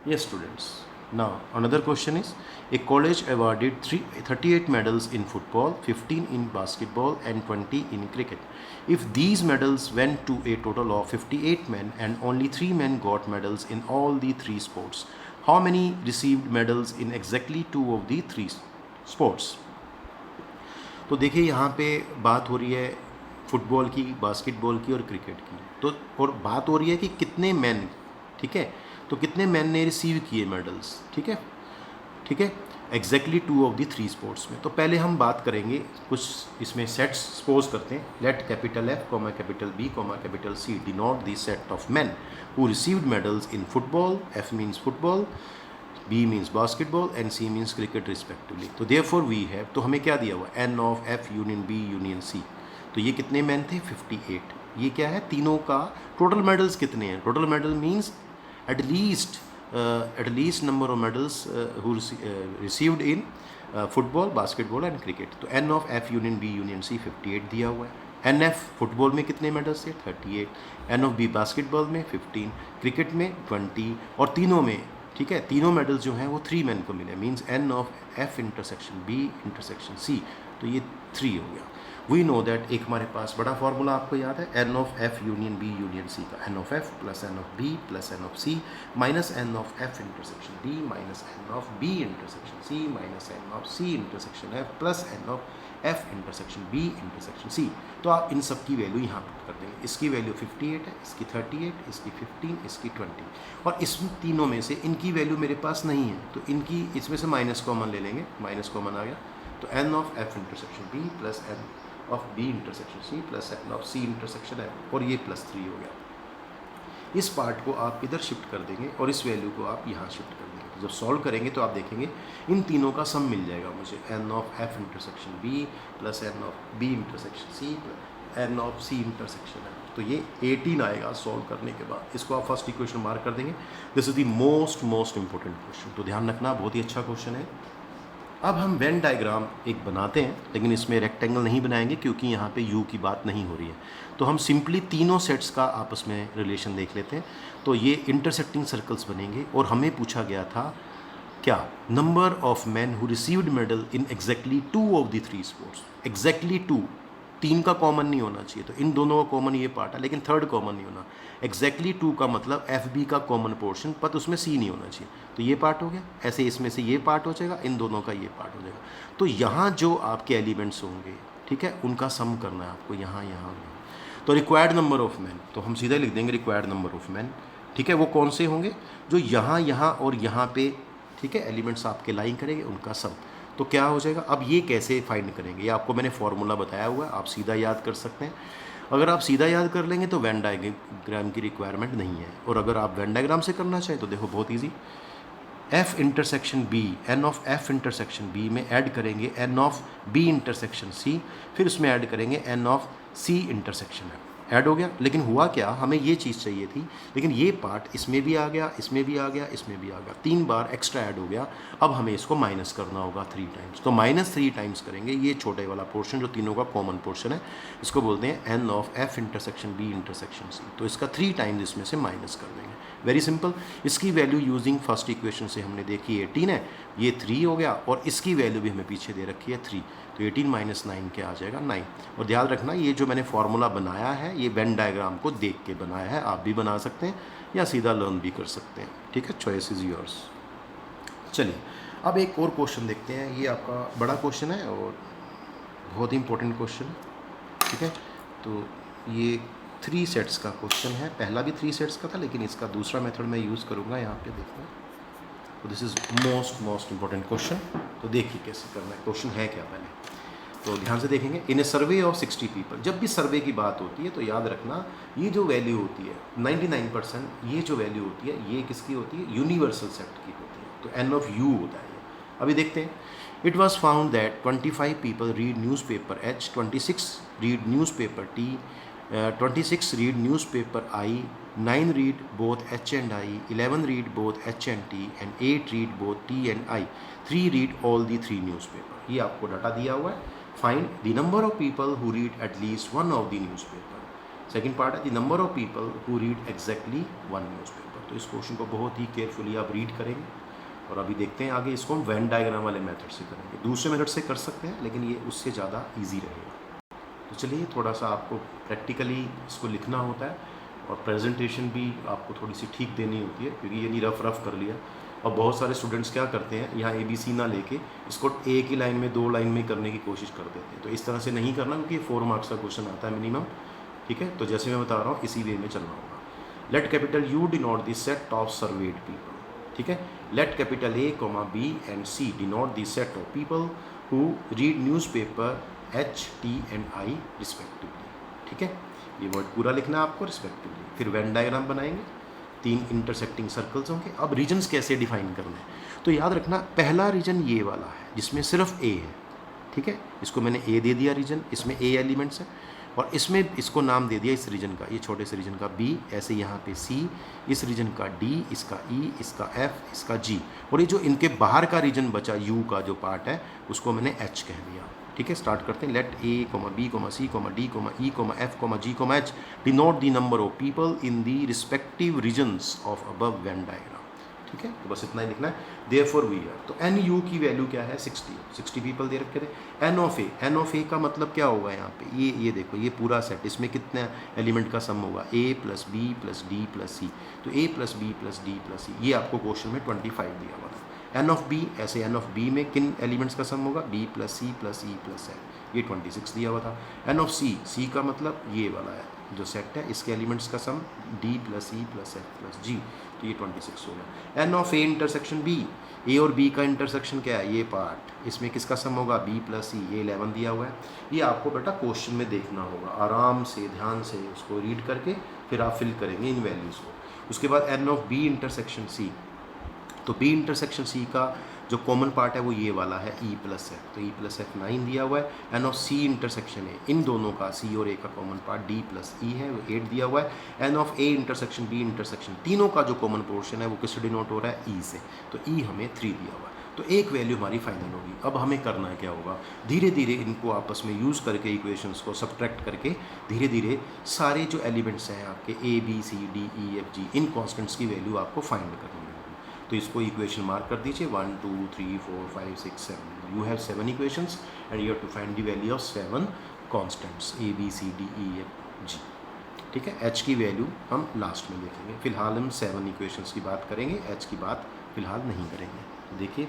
Yes, students. Now, another question is, a college awarded 38 medals in football, 15 in basketball, and 20 in cricket. If these medals went to a total of 58 men and only 3 men got medals in all the 3 sports, how many received medals in exactly 2 of the 3 sports? तो देखिए यहाँ पे बात हो रही है football की, basketball की और क्रिकेट की। तो और बात हो रही है कि कितने मैन, ठीक है, तो कितने मैन ने रिसीव किए मेडल्स, ठीक है, ठीक है, एग्जैक्टली 2 ऑफ द 3 स्पोर्ट्स में। तो पहले हम बात करेंगे कुछ इसमें सेट्स सपोज करते हैं। Let capital F comma capital B comma capital C denote the set of man who received medals in football. F means football, B means basketball and C means cricket respectively. तो therefore we have, तो हमें क्या दिया हुआ, N of F union B union C। तो ये कितने man थे, 58। ये क्या है, तीनों का टोटल मेडल्स कितने हैं। Total medal means at least number of medals who received in football, basketball and cricket। तो N of F union B union C 58 दिया हुआ है। NF फुटबॉल में कितने मेडल्स थे, 38। N of B बास्केटबॉल में 15, क्रिकेट में 20, और तीनों में, ठीक है, तीनों मेडल्स जो हैं वो 3 मैन को मिले। Means N of F intersection B intersection C, तो ये 3 हो गया। वी नो दैट एक हमारे पास बड़ा फार्मूला आपको याद है, N of F union B union C का, N of F plus N of B plus N of C minus N of F intersection B minus N of B intersection C minus N of C intersection F plus N of F intersection B intersection C। तो आप इन सब की value यहाँ put कर देंगे। इसकी value 58 है, इसकी 38, इसकी 15, इसकी 20, और इस तीनों में से इनकी वैल्यू मेरे पास नहीं है, तो इनकी इसमें से माइनस कॉमन ले लेंगे। माइनस कॉमन आ गया, तो N of F intersection B plus N of B intersection C plus N of C intersection F, और ये प्लस 3 हो गया। इस पार्ट को आप इधर शिफ्ट कर देंगे और इस वैल्यू को आप यहाँ शिफ्ट कर देंगे। तो जब सॉल्व करेंगे तो आप देखेंगे इन तीनों का सम मिल जाएगा मुझे, N of F intersection B plus N of B intersection C plus N of C intersection F। तो ये 18 आएगा सॉल्व करने के बाद। इसको आप फर्स्ट इक्वेशन मार्क कर देंगे। This is the most important question, तो ध्यान रखना, बहुत ही अच्छा क्वेश्चन है। अब हम वेन डायग्राम एक बनाते हैं, लेकिन इसमें रेक्टेंगल नहीं बनाएंगे क्योंकि यहाँ पे यू की बात नहीं हो रही है। तो हम सिंपली तीनों सेट्स का आपस में रिलेशन देख लेते हैं। तो ये इंटरसेक्टिंग सर्कल्स बनेंगे, और हमें पूछा गया था क्या, number of man who received medal in exactly 2 of the 3 sports. Exactly 2, 3 का कॉमन नहीं होना चाहिए, तो इन दोनों का कॉमन ये पार्ट है, लेकिन थर्ड कॉमन नहीं होना। एग्जैक्टली 2 का मतलब FB का कॉमन पोर्शन, पर उसमें C नहीं होना चाहिए, तो ये पार्ट हो गया। ऐसे इसमें से ये पार्ट हो जाएगा, इन दोनों का ये पार्ट हो जाएगा। तो यहाँ जो आपके एलिमेंट्स होंगे, ठीक है, उनका सम करना है आपको, यहाँ यहाँ। तो रिक्वायर्ड नंबर ऑफ मैन, तो हम सीधा लिख देंगे रिक्वायर्ड नंबर ऑफ मैन, ठीक है। वो कौन से होंगे, जो यहाँ यहाँ और यहाँ पे, ठीक है, एलिमेंट्स आपके लाइन करेंगे, उनका सम। तो क्या हो जाएगा, अब ये कैसे फाइंड करेंगे, ये आपको मैंने फॉर्मूला बताया हुआ है, आप सीधा याद कर सकते हैं। अगर आप सीधा याद कर लेंगे तो वेन डायग्राम की रिक्वायरमेंट नहीं है, और अगर आप वेन डायग्राम से करना चाहें तो देखो बहुत easy, F intersection B, N of F intersection B में ऐड करेंगे N of B intersection C, फिर उसमें ऐड करेंगे N of C intersection F। Add हो गया, लेकिन हुआ क्या, हमें ये चीज़ चाहिए थी, लेकिन ये पार्ट इसमें भी आ गया, इसमें भी आ गया, इसमें भी आ गया, 3 बार एक्स्ट्रा ऐड हो गया। अब हमें इसको माइनस करना होगा 3 टाइम्स, तो -3 टाइम्स करेंगे ये छोटे वाला पोर्शन जो तीनों का कॉमन पोर्शन है, इसको बोलते हैं N of F intersection B intersection C। तो इसका 3 टाइम्स इसमें से माइनस कर देंगे। Very simple. इसकी वैल्यू यूजिंग फर्स्ट इक्वेशन से हमने देखी 18 है, ये 3 हो गया, और इसकी वैल्यू भी हमें पीछे दे रखी है 3, तो 18 माइनस 9 क्या आ जाएगा, 9। और ध्यान रखना, ये जो मैंने फार्मूला बनाया है ये वेन डायग्राम को देख के बनाया है, आप भी बना सकते हैं या सीधा लर्न भी कर सकते हैं, ठीक है, चॉइस इज़ योर्स। चलिए अब एक और क्वेश्चन देखते हैं, ये आपका बड़ा क्वेश्चन है और बहुत ही इंपॉर्टेंट क्वेश्चन है, ठीक है। तो ये 3 सेट्स का क्वेश्चन है, पहला भी 3 सेट्स का था, लेकिन इसका दूसरा मेथड मैं यूज़ करूँगा, यहाँ पे देखना। तो this is most important question. तो देखिए कैसे करना है, क्वेश्चन है क्या पहले, तो ध्यान से देखेंगे। इन ए सर्वे ऑफ 60 पीपल, जब भी सर्वे की बात होती है तो याद रखना ये जो वैल्यू होती है 99%, ये जो वैल्यू होती है ये किसकी होती है, यूनिवर्सल सेट की होती है, तो N ऑफ U होता है। अभी देखते हैं। It was found that 25 people read news paper H, 26 read news paper T, 26 read newspaper I, 9 read both H and I, 11 read both H and T, and 8 read both T and I, 3 read all the 3 newspaper। ये आपको data दिया हुआ है। Find the number of people who read at least one of the newspaper। Second part है the number of people who read exactly one newspaper। तो इस question को बहुत ही केयरफुली आप रीड करेंगे और अभी देखते हैं आगे इसको हम वेन डायग्राम वाले मेथड से करेंगे। दूसरे मेथड से कर सकते हैं लेकिन ये उससे ज़्यादा ईजी रहेगा। तो चलिए थोड़ा सा आपको प्रैक्टिकली इसको लिखना होता है और प्रेजेंटेशन भी आपको थोड़ी सी ठीक देनी होती है, क्योंकि ये नहीं रफ कर लिया। और बहुत सारे स्टूडेंट्स क्या करते हैं, यहाँ ABC ना लेके इसको एक ही लाइन में 2 लाइन में करने की कोशिश कर देते हैं। तो इस तरह से नहीं करना, क्योंकि ये 4 मार्क्स का क्वेश्चन आता है मिनिमम। ठीक है, तो जैसे मैं बता रहा हूँ इसी वे में चलना होगा। Let capital U denote the set of served people. ठीक है, let capital A, B and C denote the set of people who read newspaper H, T and I respectively. ठीक है, ये वर्ड पूरा लिखना है आपको रिस्पेक्टिवली। फिर वेन डायग्राम बनाएंगे, 3 इंटरसेक्टिंग सर्कल्स होंगे। अब रीजन्स कैसे डिफाइन करना है, तो याद रखना पहला रीजन ये वाला है जिसमें सिर्फ A है। ठीक है, इसको मैंने A दे दिया रीजन, इसमें A एलिमेंट्स है, और इसमें इसको नाम दे दिया इस रीजन का, ये छोटे से रीजन का B, ऐसे यहाँ पे C, इस रीजन का D, इसका E, इसका F, इसका G, और ये जो इनके बाहर का रीजन बचा U का जो पार्ट है उसको मैंने H कह दिया। ठीक है, स्टार्ट करते हैं। Let A, B, C, D, E, F, G, H denote the number of people in the respective regions of above Venn diagram. ठीक है, तो बस इतना ही लिखना है। देयरफॉर वी आर, तो NU की वैल्यू क्या है 60 पीपल दे रखे थे। N ऑफ A का मतलब क्या होगा यहाँ पे, ये देखो, ये पूरा सेट, इसमें कितने एलिमेंट का सम होगा, A plus B plus D plus C, तो A plus B plus D plus C, ये आपको क्वेश्चन में 25 दिया हुआ था। N ऑफ B, ऐसे N ऑफ B में किन एलिमेंट्स का सम होगा, D plus C plus E plus F, ये 26 दिया हुआ था। N ऑफ C का मतलब ये वाला है जो सेट है, इसके एलिमेंट्स का सम D plus E plus F plus G, तो ये 26 हो गया। N of A intersection B, A और B का इंटरसेक्शन क्या है, ये पार्ट, इसमें किसका सम होगा, B प्लस C, ये 11 दिया हुआ है। ये आपको बेटा क्वेश्चन में देखना होगा, आराम से ध्यान से उसको रीड करके फिर आप फिल करेंगे इन वैल्यूज़ को। उसके बाद N of B intersection C, तो B इंटरसेक्शन C का जो कॉमन पार्ट है वो ये वाला है E प्लस F, तो E प्लस F 9 दिया हुआ है। N of C intersection A, इन दोनों का C और A का common part D plus E है, वो 8 दिया हुआ है। N of A intersection B intersection, तीनों का जो कॉमन पोर्शन है वो किससे डिनोट हो रहा है, E से, तो E हमें 3 दिया हुआ है। तो एक वैल्यू हमारी फाइनल होगी। अब हमें करना है क्या होगा, धीरे धीरे इनको आपस में यूज़ करके इक्वेशंस को सब्ट्रैक्ट करके धीरे धीरे सारे जो एलिमेंट्स हैं आपके A B C D E F G, in constants की वैल्यू आपको फाइंड करनी होगी। तो इसको इक्वेशन मार्क कर दीजिए, 1 2 3 4 5 6 7, you have 7 equations and you have to find the value of 7 constants A B C D E F G। ठीक है, H की वैल्यू हम लास्ट में देखेंगे, फिलहाल हम 7 इक्वेशंस की बात करेंगे, H की बात फिलहाल नहीं करेंगे। देखिए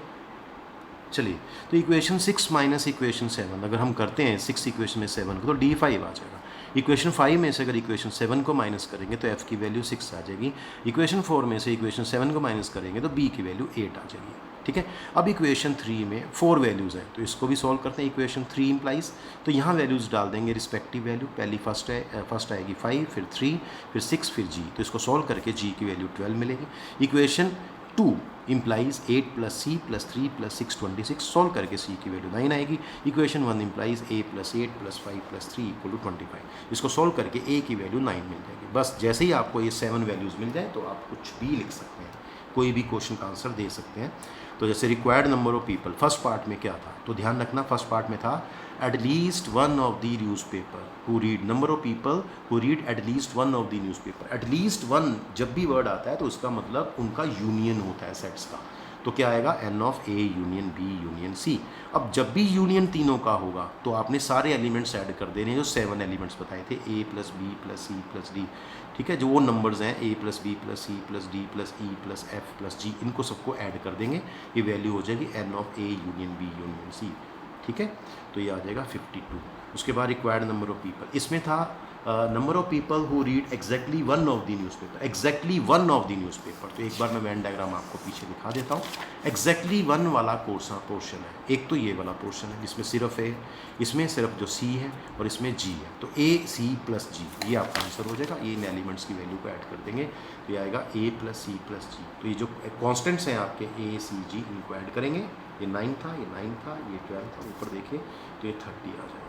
चलिए, तो इक्वेशन 6 माइनस इक्वेशन 7 अगर हम करते हैं 6 इक्वेशन में 7 को, तो D5 आ जाएगा। इक्वेशन 5 में से अगर इक्वेशन 7 को माइनस करेंगे तो F की वैल्यू 6 आ जाएगी। इक्वेशन 4 में से इक्वेशन 7 को माइनस करेंगे तो B की वैल्यू 8 आ जाएगी। ठीक है, अब इक्वेशन 3 में 4 वैल्यूज़ हैं, तो इसको भी सॉल्व करते हैं। इक्वेशन 3 इंप्लाइज, तो यहाँ वैल्यूज़ डाल देंगे रिस्पेक्टिव वैल्यू, पहली फर्स्ट आएगी 5, फिर 3, फिर 6, फिर G, तो इसको सॉल्व करके G की वैल्यू 12 मिलेगी। Equation 2 implies 8 plus C plus 3 plus 6 26, solve करके C की वैल्यू 9 आएगी। Equation 1 implies A plus 8 plus 5 plus 3 equal to 25, इसको सॉल्व करके A की वैल्यू 9 मिल जाएगी। बस जैसे ही आपको ये 7 वैल्यूज़ मिल जाए तो आप कुछ भी लिख सकते हैं, कोई भी क्वेश्चन का आंसर दे सकते हैं। तो जैसे required number of people, first part में क्या था, तो ध्यान रखना फर्स्ट पार्ट में था at least one of the newspaper who read, number of people who read at least one of the newspaper. At least one जब भी वर्ड आता है तो उसका मतलब उनका यूनियन होता है सेट्स का, तो क्या आएगा N of A union B union C। अब जब भी यूनियन तीनों का होगा तो आपने सारे एलिमेंट्स ऐड कर देने जो 7 एलिमेंट्स बताए थे, A plus B plus C plus D। ठीक है, जो वो नंबर्स हैं A plus B plus C plus D plus E plus F plus G, इनको सबको ऐड कर देंगे, ये वैल्यू हो जाएगी N of A union B union C। ठीक है, तो ये आ जाएगा 52। उसके बाद रिक्वायर्ड नंबर ऑफ पीपल, इसमें था number of people who read exactly one of the newspaper, exactly one of the newspaper. तो एक बार मैं वेन डायग्राम आपको पीछे दिखा देता हूँ। एग्जैक्टली वन वाला पोर्शन है, एक तो ये वाला पोर्शन है जिसमें सिर्फ है, इसमें सिर्फ जो C है और इसमें G है, तो A C प्लस G, ये आपका आंसर हो जाएगा। ये इन एलिमेंट्स की वैल्यू को ऐड कर देंगे तो ये आएगा A plus C plus G। तो ये जो कॉन्स्टेंट्स हैं आपके A C G, इनको ऐड करेंगे, ये 9 था, ये 9 था, ये 12 था, ऊपर देखिए तो ये 30 आ जाएगा।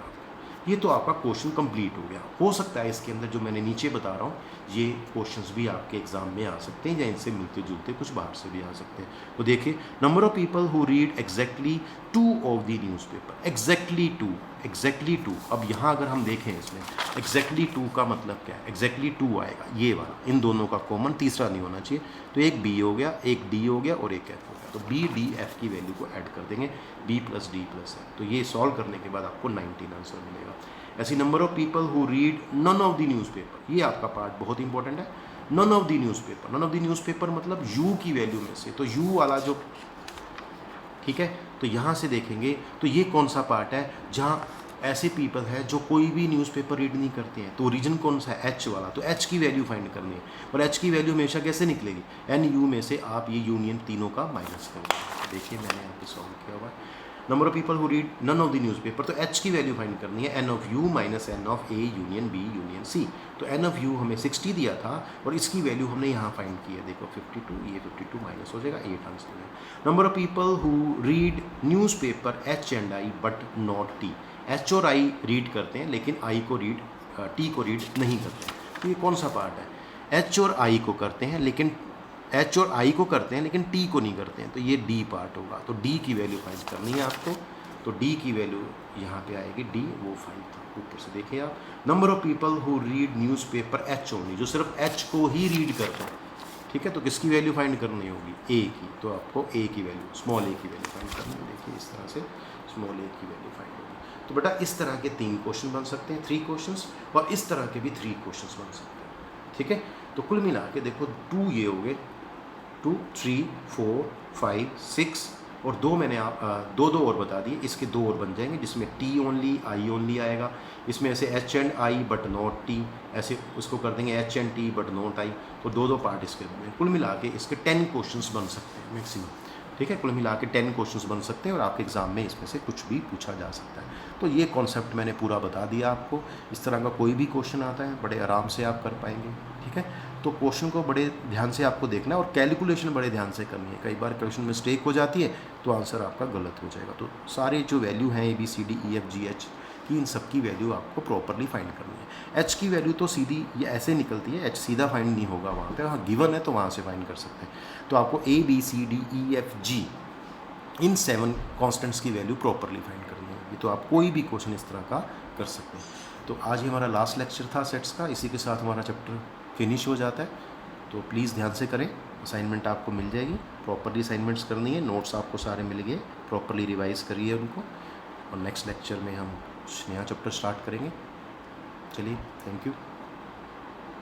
ये तो आपका क्वेश्चन कंप्लीट हो गया। हो सकता है इसके अंदर जो मैंने नीचे बता रहा हूँ ये क्वेश्चंस भी आपके एग्जाम में आ सकते हैं या इनसे मिलते जुलते कुछ बाहर से भी आ सकते हैं। तो देखिए, number of people who read exactly 2 of the newspaper, exactly two. अब यहाँ अगर हम देखें इसमें एग्जैक्टली 2 का मतलब क्या है, एग्जैक्टली 2 आएगा ये वाला, इन दोनों का कॉमन, तीसरा नहीं होना चाहिए। तो एक बी हो गया, एक डी हो गया और एक एफ हो गया। तो बी डी एफ की वैल्यू को ऐड कर देंगे, B plus D plus F. तो ये सॉल्व करने के बाद आपको 19 आंसर मिलेगा। ऐसी number of people who read none of the newspaper, ये आपका पार्ट बहुत इंपॉर्टेंट है। None of the newspaper, none of the newspaper मतलब यू की वैल्यू में से, तो यू वाला जो, ठीक है, तो यहाँ से देखेंगे तो ये कौन सा पार्ट है जहाँ ऐसे पीपल है जो कोई भी न्यूज़पेपर रीड नहीं करते हैं। तो रीजन कौन सा है, एच वाला। तो एच की वैल्यू फाइंड करनी है, और एच की वैल्यू हमेशा कैसे निकलेगी, एन यू में से आप ये यूनियन तीनों का माइनस करेंगे। देखिए मैंने यहाँ पे सॉल्व किया हुआ है। Number of people who read none of the newspaper, तो एच की वैल्यू फाइंड करनी है, n of U minus n of A union B union C. तो एन ऑफ यू हमें 60 दिया था और इसकी वैल्यू हमने यहाँ फाइंड की है, देखो 52, ये 52 माइनस हो जाएगा, 8 आंसर है। Number of people who read newspaper H and I but not T, H और आई रीड करते हैं लेकिन आई को रीड, टी को रीड नहीं करते हैं। तो ये कौन सा पार्ट है, एच और आई को करते हैं लेकिन, एच और आई को करते हैं लेकिन टी को नहीं करते हैं। तो ये डी पार्ट होगा। तो डी की वैल्यू फाइंड करनी है आपको। तो डी की वैल्यू यहाँ पे आएगी, डी वो फाइंड था, ऊपर से देखिए आप। Number of people who read newspaper H only, जो सिर्फ एच को ही रीड करते हैं, ठीक है। तो किसकी वैल्यू फाइंड करनी होगी, ए की। तो आपको ए की वैल्यू, स्मॉल ए की वैल्यू फाइंड करनी है। देखिए इस तरह से स्मॉल ए की वैल्यू फाइंड होगी। तो बेटा इस तरह के 3 क्वेश्चन बन सकते हैं, 3 क्वेश्चंस, और इस तरह के भी 3 क्वेश्चंस बन सकते हैं, ठीक है। तो कुल मिला के देखो 2 ये हो गए, 2, 3, 4, 5, 6 और 2 मैंने आप 2 और बता दिए, इसके 2 और बन जाएंगे जिसमें टी ओनली आई ओनली आएगा। इसमें ऐसे H and I but not T, ऐसे उसको कर देंगे H and T but not I. तो 2 पार्ट इसके बने। कुल मिला के इसके 10 क्वेश्चंस बन सकते हैं मैक्सिमम, ठीक है। कुल मिला के 10 क्वेश्चंस बन सकते हैं और आपके एग्जाम में इसमें से कुछ भी पूछा जा सकता है। तो ये कॉन्सेप्ट मैंने पूरा बता दिया आपको। इस तरह का कोई भी क्वेश्चन आता है बड़े आराम से आप कर पाएंगे, ठीक है। तो क्वेश्चन को बड़े ध्यान से आपको देखना है और कैलकुलेशन बड़े ध्यान से करनी है। कई बार क्वेश्चन मिस्टेक हो जाती है तो आंसर आपका गलत हो जाएगा। तो सारे जो वैल्यू हैं A B C D E F G H की, इन सब की वैल्यू आपको प्रॉपरली फाइंड करनी है। एच की वैल्यू तो सीधी ये ऐसे निकलती है, एच सीधा फाइंड नहीं होगा वहाँ पे, वहाँ गिवन है तो वहाँ से फाइंड कर सकते हैं। तो आपको A B C D E F G इन 7 कॉन्स्टेंट्स की वैल्यू प्रॉपरली फाइंड करनी होगी। तो आप कोई भी क्वेश्चन इस तरह का कर सकते हैं। तो आज ही हमारा लास्ट लेक्चर था सेट्स का, इसी के साथ हमारा चैप्टर फिनिश हो जाता है। तो प्लीज़ ध्यान से करें, असाइनमेंट आपको मिल जाएगी, प्रॉपरली असाइनमेंट्स करनी है, नोट्स आपको सारे मिल गए, प्रॉपरली रिवाइज करिए उनको। और नेक्स्ट लेक्चर में हम कुछ नया चैप्टर स्टार्ट करेंगे। चलिए, थैंक यू।